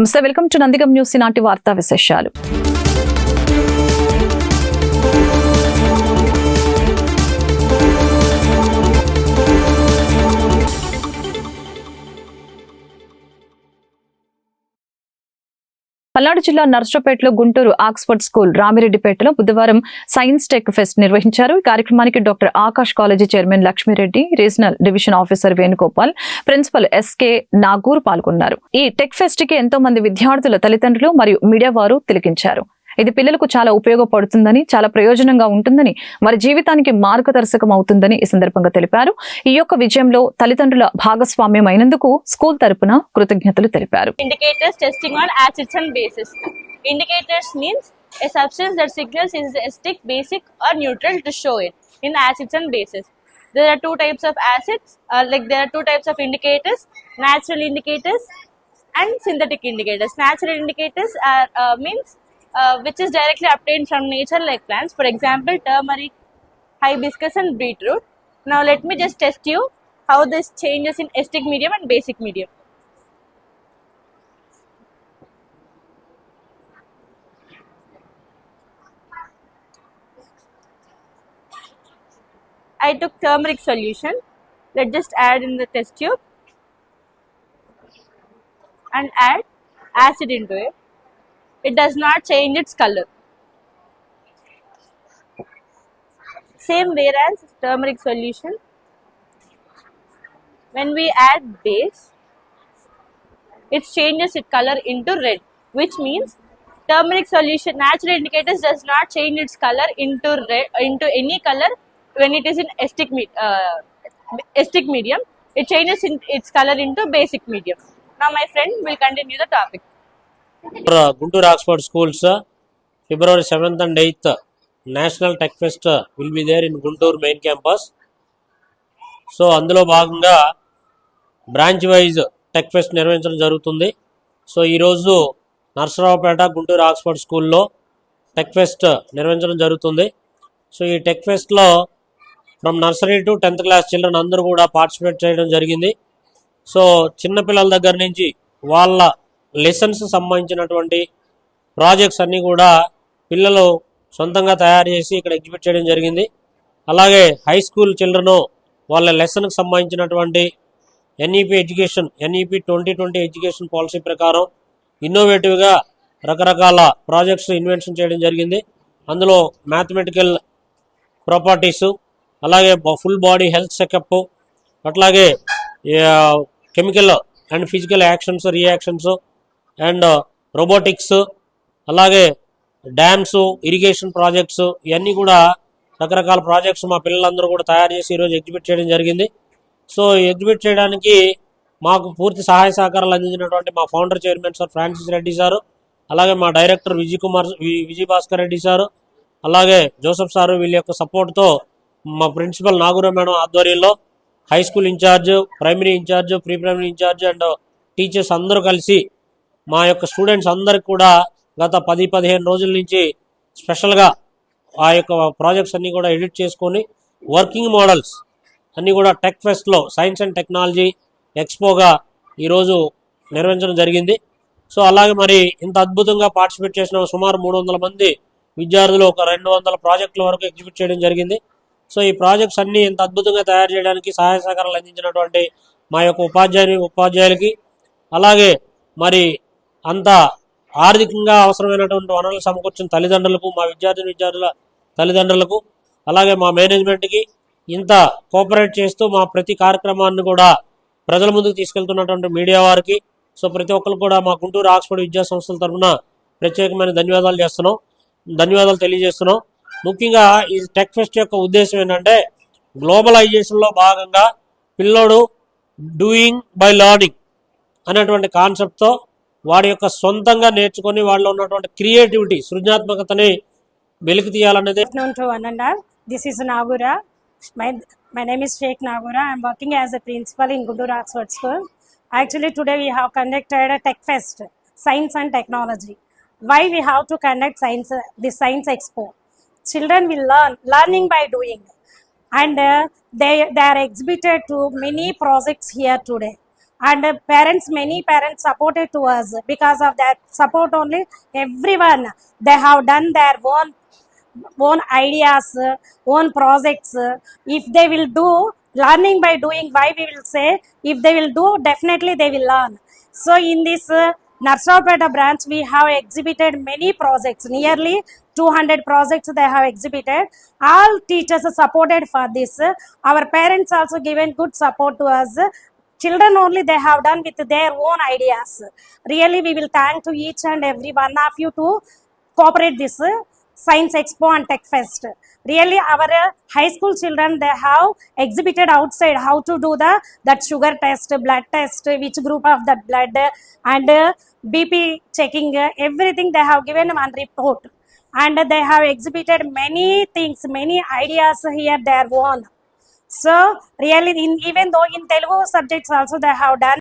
నమస్తే, welcome to Nandigam news. ఈనాటి వార్తా విశేషాలు. పల్నాడు జిల్లా నర్సరావుపేటలో గుంటూరు ఆక్స్ఫర్డ్ స్కూల్ రామిరెడ్డిపేటలో బుధవారం సైన్స్ టెక్ ఫెస్ట్ నిర్వహించారు. ఈ కార్యక్రమానికి doctor Akash college chairman Lakshmi Reddy, regional division officer Venugopal, principal SK Nagur పాల్గొన్నారు. ఈ టెక్ ఫెస్ట్ కి ఎంతో మంది విద్యార్థుల తల్లిదండ్రులు మరియు మీడియా వారు తిలకించారు. ఇది పిల్లలకు చాలా ఉపయోగపడుతుందని, చాలా ప్రయోజనంగా ఉంటుందని, వారి జీవితానికి మార్గదర్శకం అవుతుందని ఈ సందర్భంగా తెలిపారు. ఈ యొక్క విజయంలో తల్లిదండ్రుల భాగస్వామ్యం అయినందుకు స్కూల్ తరపున కృతజ్ఞతలు తెలిపారు. Indicators testing on acids and bases. Indicators means a substance that signals is acidic, basic or neutral to show it in acids and bases. There are two types of acids, there are two types of indicators, natural indicators and synthetic indicators. Natural indicators are means which is directly obtained from nature like plants. For example, turmeric, hibiscus and beetroot. Now let me just test you how this changes in acidic medium and basic medium. I took turmeric solution. Let's just add in the test tube and add acid into it. It does not change its color. Same whereas turmeric solution, when we add base, it changes its color into red, which means turmeric solution, natural indicators, does not change its color into red, into any color when it is in acidic medium. It changes its color into basic medium. Now my friend will continue the topic. Guntur Oxford Schools, February 7th and 8th, National Tech Fest will be there in Guntur main campus. So, అందులో భాగంగా branch wise tech fest నిర్వహించడం జరుగుతుంది. So ఈరోజు Narasaraopet Guntur Oxford స్కూల్లో tech fest నిర్వహించడం జరుగుతుంది. So ఈ tech ఫెస్ట్లో from nursery to 10th class children అందరూ కూడా పార్టిసిపేట్ చేయడం జరిగింది. సో చిన్నపిల్లల దగ్గర నుంచి వాళ్ళ లెసన్స్ సంబంధించినటువంటి ప్రాజెక్ట్స్ అన్నీ కూడా పిల్లలు సొంతంగా తయారు చేసి ఇక్కడ ఎగ్జిబిట్ చేయడం జరిగింది. అలాగే హై స్కూల్ చిల్డ్రన్ వాళ్ళ లెసన్కి సంబంధించినటువంటి ఎన్ఈపి 2020 ఎడ్యుకేషన్ పాలసీ ప్రకారం ఇన్నోవేటివ్గా రకరకాల ప్రాజెక్ట్స్ ఇన్వెన్షన్ చేయడం జరిగింది. అందులో మ్యాథమెటికల్ ప్రాపర్టీసు, అలాగే ఫుల్ బాడీ హెల్త్ చెకప్, అట్లాగే chemical and physical actions, reactions and robotics, అలాగే డ్యామ్స్, ఇరిగేషన్ ప్రాజెక్ట్స్, ఇవన్నీ కూడా రకరకాల ప్రాజెక్ట్స్ మా పిల్లలందరూ కూడా తయారు చేసి ఈరోజు ఎగ్జిబిట్ చేయడం జరిగింది. సో ఎగ్జిబిట్ చేయడానికి మాకు పూర్తి సహాయ సహకారాలు అందించినటువంటి మా founder chairman sir Francis Reddy sir, అలాగే మా డైరెక్టర్ విజయ్ భాస్కర్ రెడ్డి సారు, అలాగే జోసెఫ్ సారు, వీళ్ళ యొక్క సపోర్ట్తో మా ప్రిన్సిపల్ నాగూర మేడం ఆధ్వర్యంలో high school incharge, primary incharge, pre primary incharge and teachers అందరూ కలిసి మా యొక్క స్టూడెంట్స్ అందరికి కూడా గత 10-15 రోజుల నుంచి స్పెషల్గా ఆ యొక్క ప్రాజెక్ట్స్ అన్నీ కూడా ఎడిట్ చేసుకొని వర్కింగ్ మోడల్స్ అన్నీ కూడా టెక్ ఫెస్ట్లో సైన్స్ అండ్ టెక్నాలజీ ఎక్స్పోగా ఈరోజు నిర్వహించడం జరిగింది. సో అలాగే మరి ఇంత అద్భుతంగా పార్టిసిపేట్ చేసిన సుమారు 300 మంది విద్యార్థులు ఒక 200 ప్రాజెక్టుల వరకు ఎగ్జిబిట్ చేయడం జరిగింది. సో ఈ ప్రాజెక్ట్స్ అన్నీ ఇంత అద్భుతంగా తయారు చేయడానికి సహాయ సహకారాలు అందించినటువంటి మా యొక్క ఉపాధ్యాయులకి, అలాగే మరి అంత ఆర్థికంగా అవసరమైనటువంటి వనరులు సమకూర్చిన తల్లిదండ్రులకు, మా విద్యార్థుల తల్లిదండ్రులకు, అలాగే మా మేనేజ్మెంట్కి ఇంత కోఆపరేట్ చేస్తూ మా ప్రతి కార్యక్రమాన్ని కూడా ప్రజల ముందుకు తీసుకెళ్తున్నటువంటి మీడియా వారికి, సో ప్రతి ఒక్కరు కూడా మా గుంటూరు ఆక్స్ఫర్డ్ విద్యా సంస్థల తరఫున ప్రత్యేకమైన ధన్యవాదాలు తెలియజేస్తున్నాం. ముఖ్యంగా ఈ టెక్ ఫెస్ట్ యొక్క ఉద్దేశం ఏంటంటే గ్లోబలైజేషన్లో భాగంగా పిల్లోడు డూయింగ్ బై లర్నింగ్ అనేటువంటి కాన్సెప్ట్తో వాడి యొక్క సొంతంగా నేర్చుకొని వాళ్ళలో ఉన్నటువంటి క్రియేటివిటీ, సృజనాత్మకతని వెలికి తీయాలనేది. This is Nagura. My name is Sheikh Nagura. I am working as a principal in Guntur Oxford School. Actually today we have conducted a tech fest, science and technology. Why we have to conduct this science expo? Children will learning by doing, and they are exhibited to many projects here today. and parents, many parents supported to us. Because of that support only, everyone, they have done their own ideas, own projects. If they will do learning by doing, why we will say, if they will do, definitely they will learn. So in this Narsapeta branch, we have exhibited many projects, nearly 200 projects they have exhibited. All teachers are supported for this. Our parents also given good support to us. Children only they have done with their own ideas. Really, we will thank to each and every one of you to cooperate this Science Expo and Tech Fest. Really, our high school children, they have exhibited outside how to do that sugar test, blood test, which group of that blood, and BP checking, everything they have given one report. And they have exhibited many things, many ideas here, their own. So really, even though in Telugu subjects also they have done